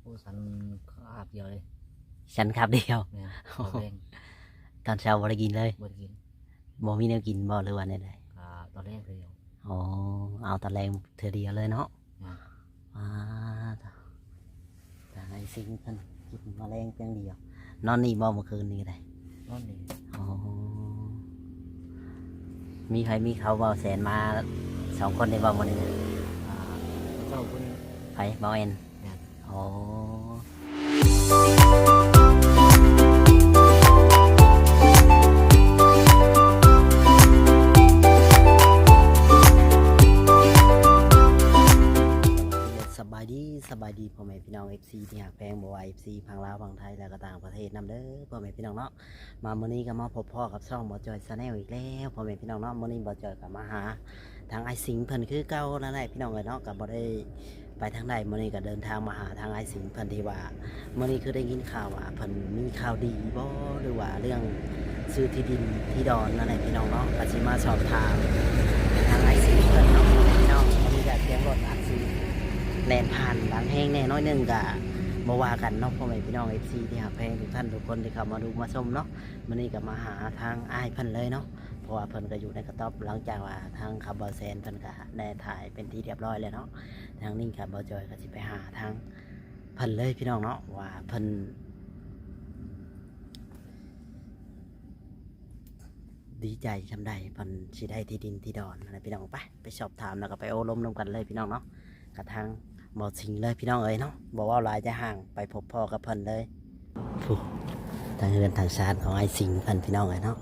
โอ้สันอาบเดียวเลยฉันครับเดียว แม่นตอนแรก ตอนเช้าบ่ได้กินเลย บ่ได้กินบ่มีแนวกินบ่หรือว่าแนวใดตอนแรกเดียวอ๋อเอาตอนแรงเทื่อเดียวเลยเนาะแม่นอ่าแต่ไอ้สิงเพิ่นกินแมลงเพียงเดียวนอนนี่บ่เมื่อคืนนี้ก็ได้ นอนนี่อ๋อมีใครมีเขาเบาแสนมา2 คนได้บ่มื้อนี้นะอ่าเจ้าคนไผเบาแอนแม่นอ๋อสบายดีพ่อแม่พี่น้อง FC ที่หักแพงบ่ว่า FC พังลาวพังไทยแล้วก็ต่างประเทศนำเด้อพ่อแม่พี่น้องเนาะมามื้อนี้ก็มาพบพ่อกับช่องบ่จอย Channel อีกแล้วพ่อแม่พี่น้องเนาะมื้อนี้บ่จอยก็มาหาทางไอ้สิงห์เพิ่นคือเก่านั่นแหละพี่น้องเอ้ยเนาะก็บ่ได้ไปทางใดมื้อนี้ก็เดินทางมาหาทางไอ้สิงห์เพิ่นที่ว่ามื้อนี้คือได้ยินข่าวว่าเพิ่นมีข่าวดีบ่หรือว่าเรื่องซื้อที่ดินที่ดอนนั่นแหละพี่น้องเนาะก็สิมาสอบถามทางไอ้สิงห์เพิ่นเนาะพี่น้องมื้อนี้ก็เตรียมรถอัดสิแล่นผ่านบางแห่งแน่น้อยหนึงก็บ่ว่ากันเนาะพ่อแม่พี่น้อง FC ที่หักแพงทุกท่านทุกคนที่เข้ามาดูมาชมเนาะมื้อนี้ก็มาหาทางอ้ายเพิ่นเลยเนาะเพราะว่าเพิ่นก็อยู่ในกระต๊อบหลังจากว่าทางขับบ่แซนเพิ่นก็ได้ถ่ายเป็นที่เรียบร้อยแล้วเนาะทางนี้ก็บ่จอยก็สิไปหาทางเพิ่นเลยพี่น้องเนาะว่าเพิ่นดีใจซำใดเพิ่นสิได้ที่ดินที่ดอนอะไรพี่น้องไปสอบถามแล้วก็ไปโอ้ล้มนำกันเลยพี่น้องเนาะกับทางบ่สิงเลยพี่น้องเอ้ยเนาะบ่ว่าหลายจะห่างไปพบพ่อกับเพิ่นเลยทางเรือนทางชาติของไอ้สิงเพิ่นพี่น้องเอ้ยเนาะ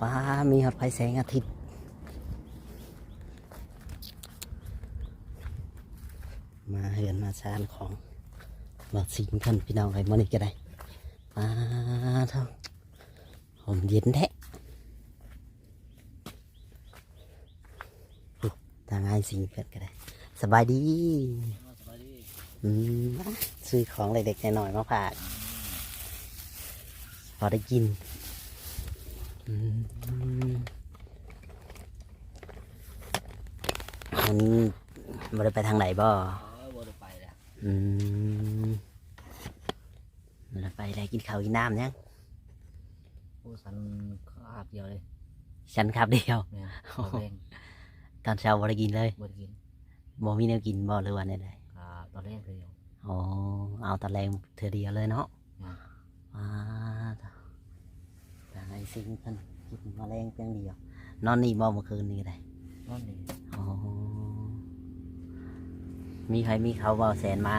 ว้ามีฮอดไฟแสงอาทิตย์มาเรือนมาชาติของบ่สิงเพิ่นพี่น้องเอ้ยมื้อนี้ก็ได้เท่าหอมเย็นแท้ทางไอ้สิงเพิ่นก็ได้สบายดีสบายดี ซื้อของเล็กๆน้อยๆมาฝากพอได้กินอันนี้บ่ได้ไปทางไหนบ่บ่ได้ไปแล้วบ่ได้ไปได้กินข้าวกินน้ำยังโอ้สันอาบเดียวเลยฉันครับเดียว แม่นตอนแรก ตอนเช้าบ่ได้กินเลยบ่ได้กินบ่มีแนวกินบ่หรือว่าแนวใดตอนแรกเดียวอ๋อเอาตอนแรงเทื่อเดียวเลยเนาะแม่นแต่ไอ้สิงเพิ่นกินแมลงเพียงเดียวนอนนี่บ่เมื่อคืนนี้ก็ได้นอนนี่อ๋อมีใครมีเขาเบาแสนมา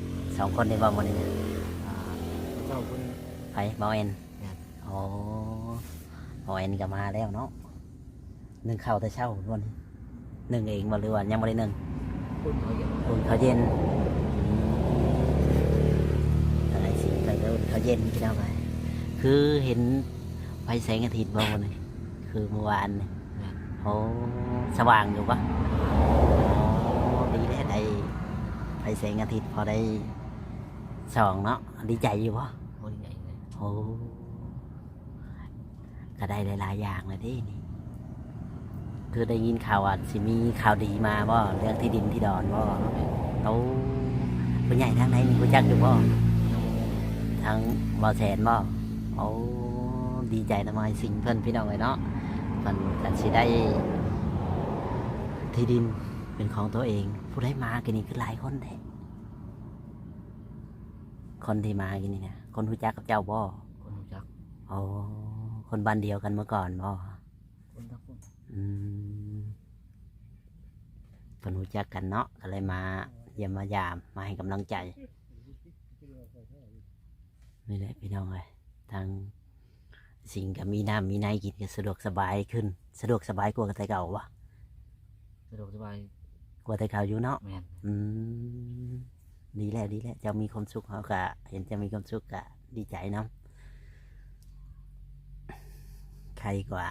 2 คนได้บ่มื้อนี้นะอ่าเจ้าคน ไผเบาแอนแม่นอ๋อเบาแอนก็มาแล้วเนาะนึ่งข้าวแต่เช้าวันนี้นึ่งเองบ่หรือว่ายังบ่ได้นึ่งคนเขาเยอะ อุ่นข้าวเย็นอะไรสิไปแล้วอุ่นข้าวเย็นพี่น้องไปคือเห็นไฟแสงอาทิตย์บ่วันนี้คือเมื่อวานนี่ แม่น โอ้สว่างอยู่ปะดีได้ไฟแสงอาทิตย์พอได้ส่องเนาะดีใจอยู่ปะ บ่ได้ใหญ่เลย โอ้ก็ได้หลายๆอย่างเลยที่นี่คือได้ยินข่าวว่าสิมีข่าวดีมาบ่เรื่องที่ดินที่ดอนบ่เขาผู้ใหญ่ทางไหนมีผู้จักอยู่บ่ทางบ่อแสนบ่โอ้ดีใจทำไมสิ่งเพิ่นพี่น้องเลยเนาะมันกันสิได้ที่ดินเป็นของตัวเองผู้ได้มากินนี่คือหลายคนแท้คนที่มากินนี่เนี่ยคนรู้จักกับเจ้าบ่คนรู้จักโอ้คนบ้านเดียวกันเมื่อก่อนบ่คนทักคนคนรู้จักกันเนาะก็เลยมาเยี่ยมมายามมาให้กำลังใจนี่แหละพี่น้องเลยทางสิ่งกับมีน้ำมีในกินก็สะดวกสบายขึ้นสะดวกสบายกว่าแต่เก่าวะสะดวกสบายกว่าแต่เก่าอยู่เนาะแม่นดีแล้วจะมีความสุขเขากะเห็นจะมีความสุขกะดีใจเนาะใครกว่า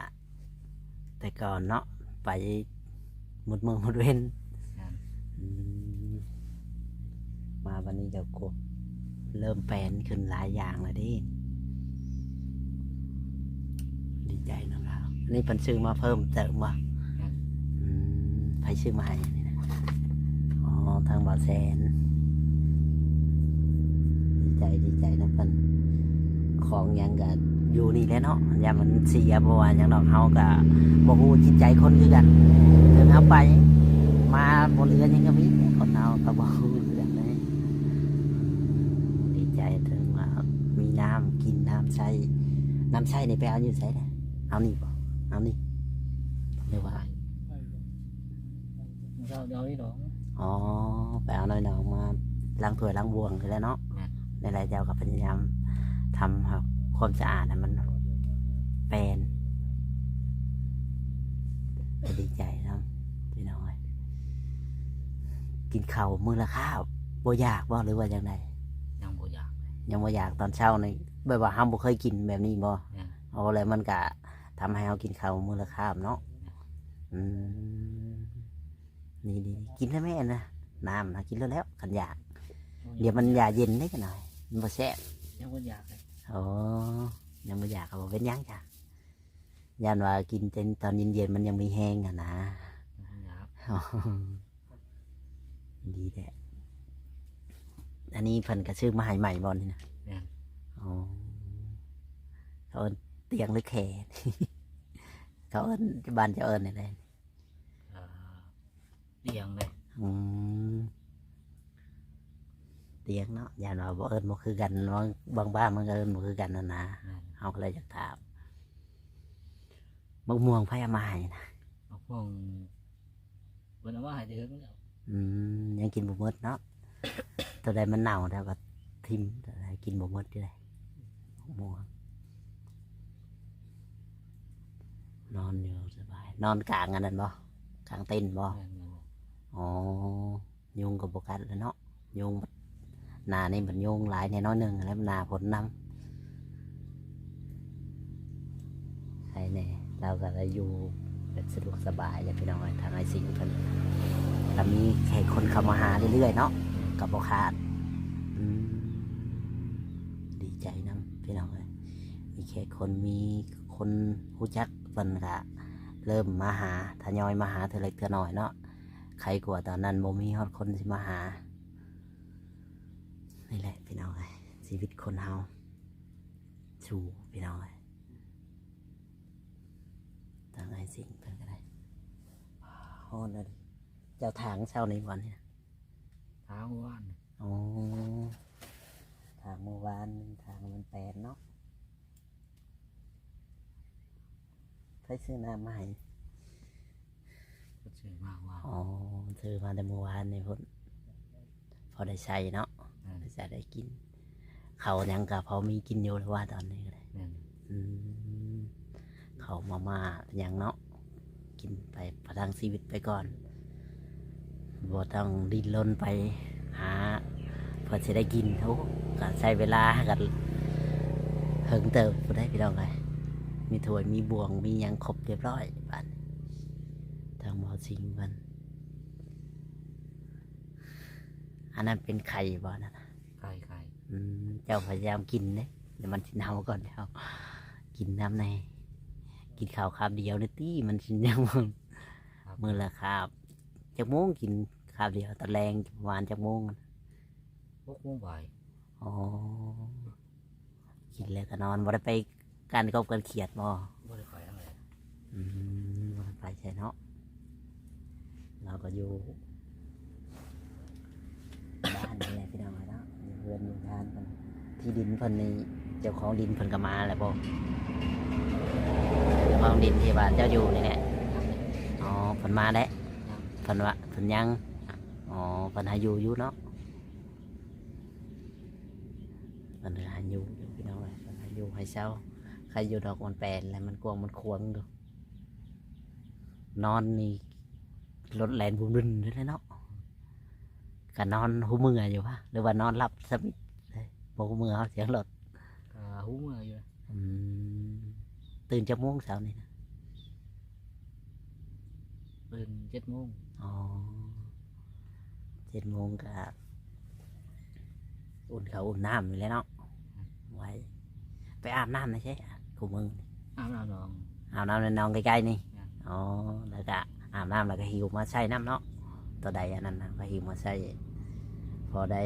แต่ก่อนเนาะไปหมดเมืองหมดเว้นมาวันนี้เดี๋ยวกบเริ่มแปลนขึ้นหลายอย่างเลยดิดีใจนะครับนี่เพิ่นซื้อมาเพิ่มเติมว่ะใครซื้อมาให้นี่นะอ๋อทางบ่อแสน ของหยังก็อยู่นี่แหละเนาะอย่ามันเสียเพราะว่าหยังดอกเฮาก็บ่ฮู้จิตใจคนคือกันถึงเฮาไปมาบ่เหลือหยังก็มีคนเฮาก็บ่ฮู้เรื่องเลยดีใจถึงว่ามีน้ำกินน้ำใช้นี่ไปเอาอยู่ไสเด้อเอานี่บ่เอานี่หรือว่า เราเดี๋ยวนี้ดอก อ๋อไปเอาน้อยๆมาล้างถ้วยล้างบวงคือแล้วเนาะในรายเจ้ากับพยายามทำครับความสะอาดให้มันเป็นดีใจนะพี่น้อยกินข้าวมื้อละข้าวบ่อยากบ่หรือว่าอย่างไร ยังบ่อยากเลย ยังบ่อยากตอนเช้านี่แบบว่าห้ามบ่เคยกินแบบนี้บ่ เนี่ย เอาอะไรมันก็ทำให้เรากินข้าวมื้อละข้าวเนาะอืมนี่ดีกินแล้วแม่นะน้ำนะกินแล้วขันอยากเดี๋ยวมันยาเย็นได้กันหน่อยมันบ่แซ่บ ยังบ่อยากเลย อ๋อยังบ่อยากก็บ่เป็นหยังจ้ะย่านว่ากินจนตอนเย็นๆมันยังมีแห้งอ่ะนะ ยังอยาก อ๋อดีแท้อันนี้เพิ่นก็ซื้อมาให้ใหม่บ่นี่นะ เนี่ย อ๋อเขาเอิ้นเตียงหรือแขน เขาเอิ้นบ้านเจ้าเอิ้นนี่แหละ เตียงเลย อืมเตียงเนาะย่านว่าบ่เอิ้นบ่คือกันบางบ้านมันก็เอิ้นบ่คือกันนั่นนะ เนี่ย เฮาก็เลยอยากถามมะม่วงไผเอามาให้นะ เอาพวกเพิ่นเอามาให้เถิงแล้ว ยังกินบ่หมดเนาะ ตัวใดมันเน่าแล้วก็ทิ่มตัวใดกินบ่หมดอยู่เลยมะม่วงนอนอยู่สบายนอนกลางอันนั้นบ่กลางเต็นท์บ่ เนี่ย อ๋อยุงก็บ่กัดเลยเนาะยุงหน้านี่มันยุงหลายแน่น้อยหนึงแล้วหน้าฝนนำใช่แน่เราก็ได้อยู่เป็นสะดวกสบายอย่างพี่น้องทางไอซิงเพิ่นถ้ามีแขกคนเข้ามาหาเรื่อยๆเนาะกับบ่ขาดดีใจนำพี่น้องเลยมีแขกคนมีคนรู้จักเพิ่นก็เริ่มมาหาทยอยมาหาเทื่อเล็กเทื่อน้อยเนาะใครกลัวตอนนั้นบ่มีฮอดคนสิมาหานี่แหละพี่น้องเลยชีวิตคนเฮาสู้พี่น้องเลยทางไอซิงเพิ่นก็ได้โอ้นั่นเจ้าทางเช้านี้วันนี้ ทางว่าน อ๋อทางเมื่อวานทางมันแปลนเนาะเคยซื้อน้ำมาให้ ก็ชื่อมากว่า อ๋อซื้อมาแต่เมื่อวานนี่พุ่นพอได้ใช้เนาะได้ใช้ได้กิน เขาวหยังกับพอมีกินอยู่แล้วว่าตอนนี้ก็ได้ เนี่ย อืมเขาวมาม่าหยังเนาะกินไปประทังชีวิตไปก่อนบ่ต้องดิ้นรนไปหาเพื่อจะได้กินเขาก็ใช้เวลากันเฮิงเติบบ่ได้พี่น้องเลยมีถ้วยมีบวงมีหยังครบเรียบร้อยบ้านทางหมอสิงมันอันนั้นเป็นไข่บ่นะ ไข่ เจ้าพยายามกินเนี่ยเดี๋ยวมันสิเน่าก่อนเจ้ากินน้ำในกินข้าวคาบเดียวนี่ตี้มันสิเน่ามือละคาบจักโมงกินคาบเดียวตอนแรงประมาณจักโมง 6 โมงบ่าย อ๋อกินแล้วก็นอนบ่ได้ไปการกบกันเขียดบ่ บ่ได้ไปอะไร บ่ได้ไปใช่เนาะเราก็อยู่บ้านนี่แหละพี่น้องเนาะอยู่เพื่อนอยู่ทานกันที่ดินเพิ่นนี่เจ้าของดินเพิ่นก็มาแหละบ่เจ้าของดินที่ว่าเจ้าอยู่นี่แหละอ๋อเพิ่นมาแล้วเพิ่นว่าเพิ่นยังอ๋อเพิ่นให้อยู่เนาะเพิ่นให้อยู่พี่น้องเอ้ยเพิ่นให้อยู่ให้เช้าใครอยู่ดอกมันแปลนแล้วมันกวางมันควงดูนอนนี่รถแลนบุญนเลยเนาะก็นอนหูมืออยู่ปะหรือว่านอนหลับสมิทเลยบ่หูมือเขาเสียงรถ ก็หูเมื่อยอยู่ ตื่นจากโมงเช้านี่นะ ตื่น7 โมง อ๋อ7 โมงก็อุ่นข้าวอุ่นน้ำอยู่แล้วเนาะไว้ไปอาบน้ำนะใช่กูมึง อาบน้ำนอง อาบน้ำในน้องใกล้ๆนี่ ครับ อ๋อแล้วก็อาบน้ำแล้วก็หิวมาใส่น้ำเนาะตัวใดอันนั้นนะก็หิวมาใส่พอได้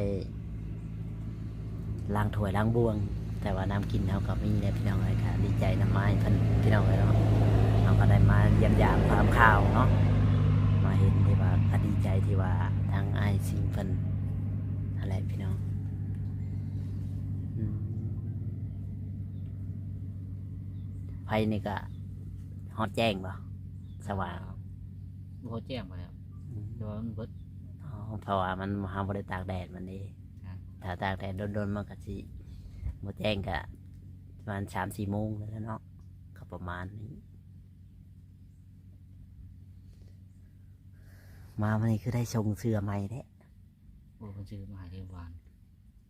ล้างถ้วยล้างบวง แต่ว่าน้ำกินเขาก็มีเนี่ยพี่น้องเลยค่ะดีใจน้ำไม้เพิ่นพี่น้องเลยเนาะเราก็ได้มาเยี่ยมยามความข่าวเนาะมาเห็นที่ว่าก็ดีใจที่ว่าทางไอซิงเพิ่นอะไรพี่น้องอืมไฟนี่ก็ฮอดแจ้งบ่สว่าง บ่แจ้งไปครับแต่ว่ามันเบิด อ๋อเพราะว่ามันหาบ่ได้ตากแดดมันนี่ ครับ ถ้าตากแดดโดนๆมันก็สิบ่แจ้งก็ประมาณ3-4 โมงแล้วเนาะก็ประมาณนี้มาวันนี้คือได้ชงเสื้อใหม่เด้ โอ้คนซื้อมาให้ที่วาน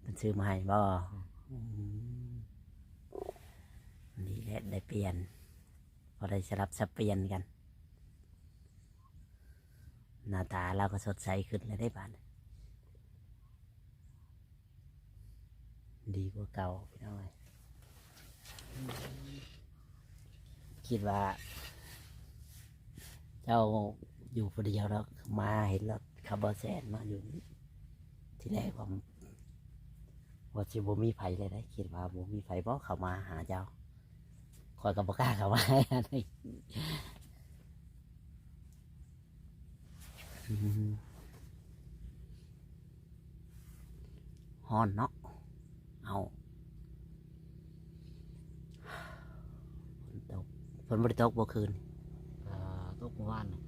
มันซื้อมาให้บ่อืมนี่แหละได้เปลี่ยน พอได้สลับสับเปลี่ยนกัน หน้าตาเราก็สดใสขึ้นเลยได้บ้านดีกว่าเก่าพี่น้องเอ้ยคิดว่า เจ้าอยู่คนเดียวแล้วมาเห็นรถคาร์บอนแซนมาอยู่นี่ที่แรกผมว่าจะบ่มีไผเลยได้คิดว่าบ่มีไผบ่เข้ามาหาเจ้าคอยกับบ่กล้าเข้ามาอันนี้อืมฮ้อนเนาะเอาฝนตกฝนบ่ได้ตกบ่คืน ตกเมื่อวานน่ะ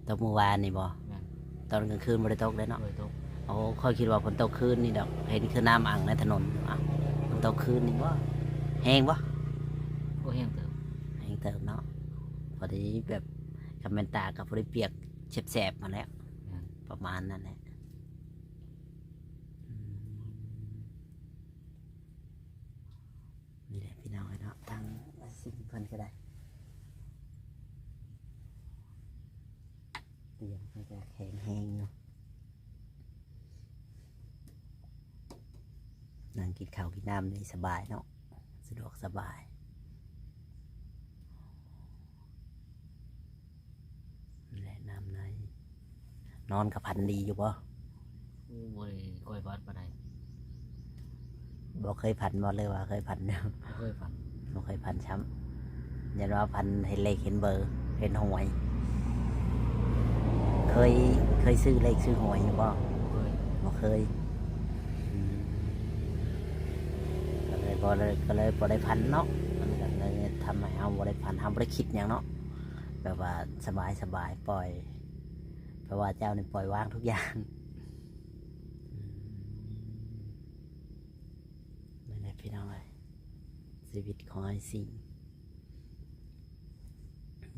ตกเมื่อวานนี่บ่ แม่น ตอนกลางคืนบ่ได้ตกเลยเนาะ เคยตก โอ้ค่อยคิดว่าฝนตกคืนนี่ดอกเห็นคือน้ำอ่างในถนนอ่ะฝนตกคืนนี่บ่แห้งบ่ ก็แห้งเติม แห้งเติมเนาะพอดีแบบกับแมนตากับพอดีเปียกแสบๆมาแล้ว แม่น ประมาณนั้นแหละอืมนี่แหละพี่น้องเนาะทางสิ่งเพิ่นก็ได้เตียงมันจะแข็งแห้งอยู่นั่งกินข้าวกินน้ำนี่สบายเนาะสะดวกสบายแนะนำในนอนกับพันดีอยู่ป่ะ โอ้บ่ได้ค่อยฝันปานใด บ่เคยพันบ่เลยว่าเคยพันเนี่ย บ่เคยฝัน บ่เคยพันช้ำยันว่าพันเห็นเลขเห็นเบอร์เห็นหวย เคยซื้อเลขซื้อหวยอยู่ป่ะ บ่เคย บ่เคยอืมก็เลยบ่ได้พันเนาะมันก็เลยทำให้เราบ่ได้พันเราบ่ได้คิดอย่างเนาะแบบว่าสบายปล่อยเพราะว่าเจ้านี่ปล่อยวางทุกอย่างนั่นแหละพี่น้องเอ้ยชีวิตของไอ้สิ่ง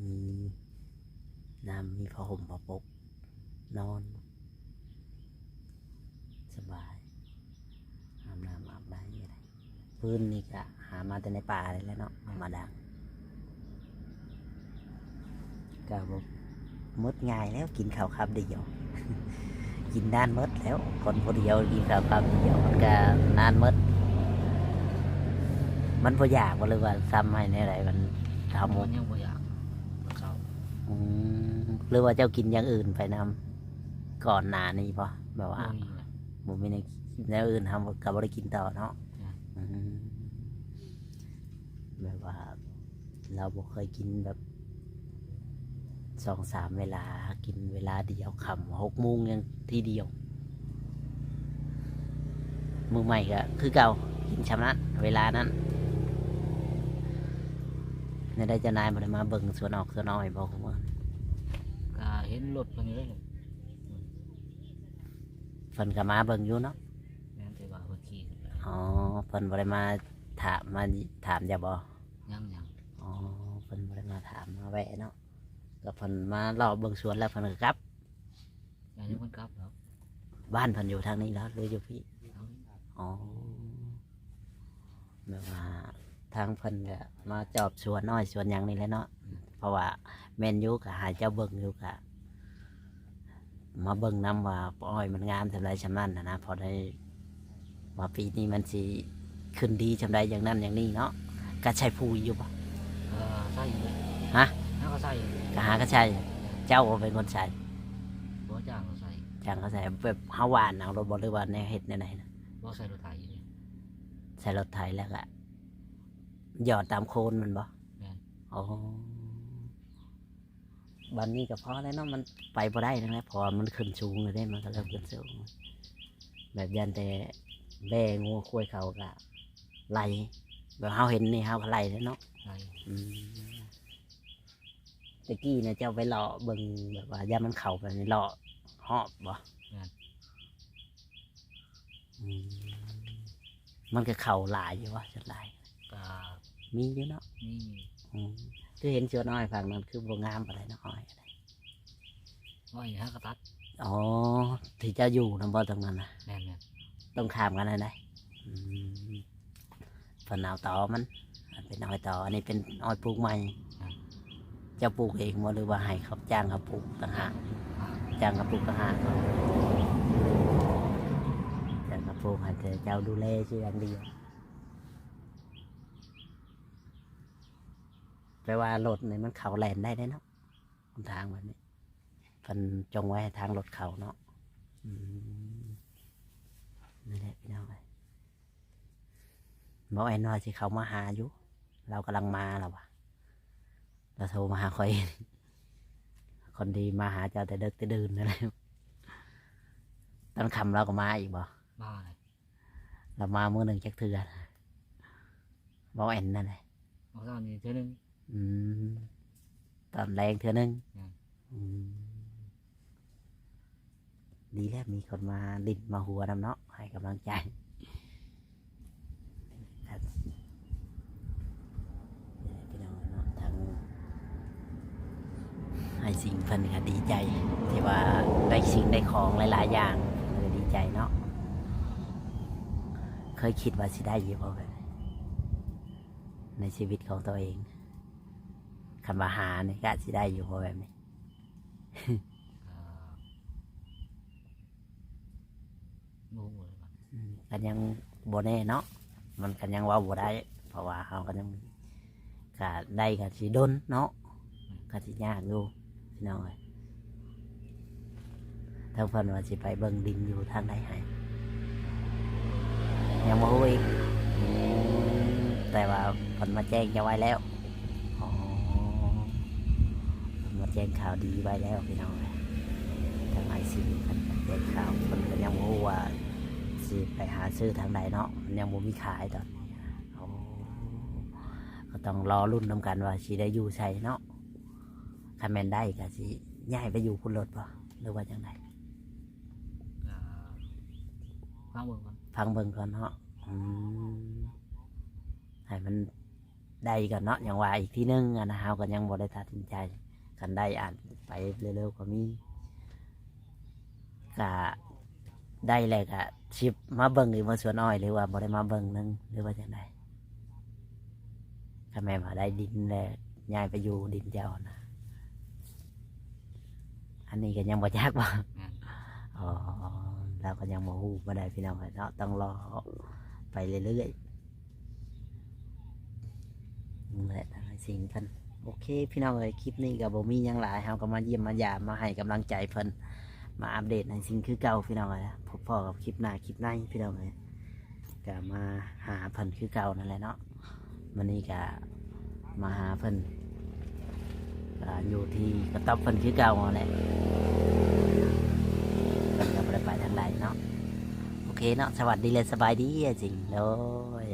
มีน้ำมีผ้าห่มผ้าปกนอนสบายอาบน้ำอาบน้ำอะไรพื้นนี่ก็หามาแต่ในป่าเลยแหล้วเนาะเอามาดังก็บอกมดง่ายแล้วกินข้าวคำเดียว กินนานมดแล้วคนคนเดียวกินข้าวคำเดียวมันก็นานมดมันพออยากบ่เลยว่าซ้ำให้ในไรมันทำหม มั ด นยังบ่อยากบ่เศร้า หรือว่าเจ้ากินอย่างอื่นไปนำก่อนหน้านี้ปะแบบว่า บ่มีแหละ ผมไม่ได้แล้วอื่นทำกับบริกินต่อเนาะ อ่า อืมแบบว่า เราบ่เคยกินแบบ2-3 เวลากินเวลาเดียวคำ6 โมงยังทีเดียวมือใหม่ก็คือเก่ากินชำนั้นเวลานั้นในได้เจ้านายบ่ได้มาเบิ่งสวนออกสวนอ้อยบอกผมว่า ก็เห็นรถเพิ่นอยู่เลย เพิ่นก็มาเบิ่งอยู่เนาะ แม่นแต่ว่าเพิ่นขี่ขึ้นไป อ๋อเพิ่นบ่ได้มาถามอย่าบ่ ยัง อ๋อเพิ่นบ่ได้มาถามมาแวะเนาะก็เพิ่นมารอบเบิ่งสวนแล้วเพิ่นก็กลับ ยังเพิ่นกลับแล้ว บ้านเพิ่นอยู่ทางนี้แล้วหรืออยู่พี่ เอา อ๋อแบบว่าทางเพิ่นก็มาจอบสวนน้อยสวนหยังนี่แหละเนาะเพราะว่าแม่นอยู่ก็หาเจ้าเบิ่งอยู่ก็มาเบิ่งนํว่าอ้อยมันงามสำไรชำนั้นนะพอได้ว่าปีนี้มันสิขึ้นดีชำไรอย่างนั้นอย่างนี้เนาะก็ใช้ปุ๋ยอยู่บ่ ใส่อยู่เลย ฮะ แล้วก็ใส่อยู่ ก็หาก็ใช่เจ้าเป็นคนใส่ บ่จ้างเราใส่ จังเขาใส่แบบเฮาหวานเอาเราบ่หรือว่าแนวเฮ็ดแนวไหนนะ บ่ใส่รถไถอยู่เลย ใ ใส่รถไถแล้วก็หยอดตามโคนมันบ่ แม่น อ๋อบันนี้ก็พอแล้วเนาะมันไปบ่ได้นั่นแหละเพอมันขึ้นสูงเลยได้มันก็เริ่มขึ้นสูงแบบยันแต่แบ่งูคุยเขาก็ไล่แบบเฮาเห็นนี่เฮาก็ไล่แล้วเนาะ ไล่ อืมตะกี้เนี่ยเจ้าไปเลาะเบิ่งแบบว่าย่ามันเข่าไปในเลาะหอบบ่อืมมันก็เข่าหลายอยู่วะจัดหลาย ก็ มีอยู่เนาะ นี่ อืมคือเห็นชวนอ้อยฝั่งนั้นคือบ่งามอะไรเนาะอ้อยอะไร อ้อยฮะกระตัด อ๋อที่เจ้าอยู่นำบ่ตรงนั้นนะ แม่นแม่น ต้องข้ามกันเลยได้อืมphần nàoต่อมันเป็นอ้อยต่ออันนี้เป็นอ้อยปลูกใหม่เจ้าปลูกเองบ่หรือว่าให้เขาจ้างเขาปลูกต่างหากจ้างเขาปลูกต่างหากจ้างเขาปลูกให้แต่เจ้าดูแลชื่ออันเดียวแปลว่ารถนี่มันเขาแลนได้เนาะทางแบบนี้เพิ่นจงไว้ให้ทางรถเขาเนาะอืมนี่แหละพี่น้องเอ้ยหมอไอ้น้อยที่เขามาหาอยู่เรากำลังมาแล้ววะเราโทรมาหาคอย คนดีมาหาเจ้าแต่เด็กแต่ดื่นนั่นแหละตอนคำเราก็มาอีกบ่ บ้าเลย เรามามื้อหนึ่งจักเทื่อหมอแอนนั่นแหละ เอาตอนนี้เท่านึง อืมตอนแรงเทื่อนึง อืม อืมดีแล้วมีคนมาดิดมาหัวนำเนาะให้กำลังใจครับพี่น้องเนาะทางให้สิ่งเพิ่นก็ดีใจ ที่ว่าได้สิ่งได้ของหลายๆอย่างเลยดีใจเนาะเคยคิดว่าสิได้อยี่บ่แบบนี้ในชีวิตของตัวเองคำว่าหาเนี่ยก็สิได้อยู่บ่แบบนี้ งูเลยมัน กันยังบ่แน่เนาะมันกันยังเว่าบ่ได้ เพราะว่าเขากันยังก็ได้ก็สิดนเนาะก็สิยากอยู่พี่น้องเอ้ยทางเพิ่นว่าสิไปเบิ่งดินอยู่ทางใดให้ยังบ่ฮู้อีกอืมแต่ว่าเพิ่นมาแจ้งจะไว้แล้วอ๋อเพิ่นมาแจ้งข่าวดีไว้แล้วพี่น้องเอ้ยทางไอซีเพิ่นก็แจ้งข่าวเพิ่นก็ยังบ่ฮู้ว่าสิไปหาซื้อทางใดเนาะมันยังบ่มีขายตอนนี้โอ้ก็ต้องรอรุ่นนำกันว่าสิได้อยู่ใช่เนาะคันแม่นได้ก็สิย้ายไปอยู่พุ่นรถบ่หรือว่าจังได ฟังเบิ่งก่อน ฟังเบิ่งก่อนเนาะอืมให้มันได้ก่อนเนาะอย่างว่าอีกทีนึงอะนะเฮาก็ยังบ่ได้ตัดสินใจกันได้อ่านไปเร็วๆก็มีก็ได้แหละก็ชิปมาเบิ่งอีกมาสวนอ้อยหรือว่าบ่ได้มาเบิ่งนึงหรือว่าจังไดถ้าแม่มาได้ดินแล้วย้ายไปอยู่ดินเจ้านะอันนี้ก็ยังบ่จักบ่ แม่น อ๋อเราก็ยังมาฮู้มาได้พี่น้องเนาะต้องรอไปเรื่อยๆนั่นแหละสิ่งเพิ่นโอเคพี่น้องเอ้ยคลิปนี้กับบ่มีหยังหลายเฮาก็มาเยี่ยมมายามมาให้กำลังใจเพิ่นมาอัปเดตในสิ่งคือเก่าพี่น้องเอ้ยพบพ่อกับคลิปหน้าคลิปในพี่น้องเอ้ยก็มาหาเพิ่นคือเก่านั่นแหละเนาะวันนี้ก็มาหาเพิ่นก็อยู่ที่กระต๊อบเพิ่นคือเก่านั่นแหละ ก็จะไปทางใดเนาะโอเคเนาะสวัสดีเลยสบายดีจริงเลย